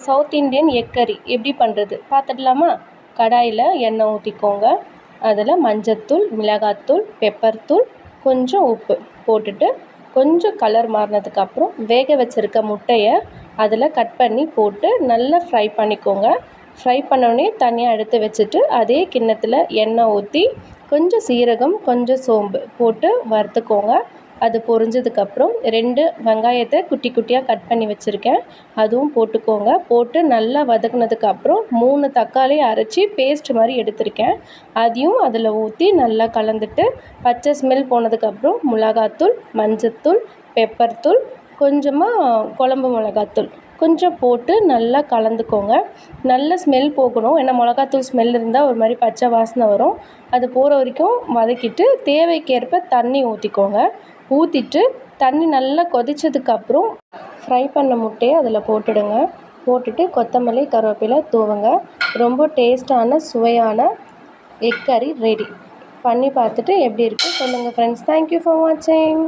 South Indian egg கறி எப்படி பண்ணுறது பார்த்துடலாமா? கடாயில் எண்ணெய் ஊற்றிக்கோங்க. அதில் மஞ்சத்தூள், மிளகாத்தூள், பெப்பர் தூள், கொஞ்சம் உப்பு போட்டுட்டு கொஞ்சம் கலர் மாறினதுக்கப்புறம் வேக வச்சுருக்க முட்டையை அதில் கட் பண்ணி போட்டு நல்லா ஃப்ரை பண்ணிக்கோங்க. ஃப்ரை பண்ணோடனே தனியாக எடுத்து வச்சுட்டு அதே கிண்ணத்தில் எண்ணெய் ஊற்றி கொஞ்சம் சீரகம், கொஞ்சம் சோம்பு போட்டு வறுத்துக்கோங்க. அது பொரிஞ்சதுக்கப்புறம் 2 வெங்காயத்தை குட்டி குட்டியாக கட் பண்ணி வச்சுருக்கேன், அதுவும் போட்டுக்கோங்க. போட்டு நல்லா வதக்குனதுக்கப்புறம் 3 தக்காளி அரைச்சி பேஸ்ட் மாதிரி எடுத்திருக்கேன், அதையும் அதில் ஊற்றி நல்லா கலந்துட்டு பச்சை ஸ்மெல் போனதுக்கப்புறம் மிளகாத்தூள், மஞ்சத்தூள், பெப்பர் தூள், கொஞ்சமாக குழம்பு மிளகாத்தூள் கொஞ்சம் போட்டு நல்லா கலந்துக்கோங்க. நல்ல ஸ்மெல் போகணும், ஏன்னா மிளகாத்தூள் ஸ்மெல் இருந்தால் ஒரு மாதிரி பச்சை வாசனை வரும். அது போகிற வரைக்கும் வதக்கிட்டு தேவைக்கேற்ப தண்ணி ஊற்றிக்கோங்க. ஊற்றிட்டு தண்ணி நல்லா கொதித்ததுக்கப்புறம் ஃப்ரை பண்ண முட்டையை அதில் போட்டுடுங்க. போட்டுட்டு கொத்தமல்லி, கருவேப்பிலை தூவுங்க. ரொம்ப டேஸ்டான சுவையான எக் கறி ரெடி. பண்ணி பார்த்துட்டு எப்படி இருக்குது சொல்லுங்கள் ஃப்ரெண்ட்ஸ். தேங்க்யூ ஃபார் வாட்சிங்.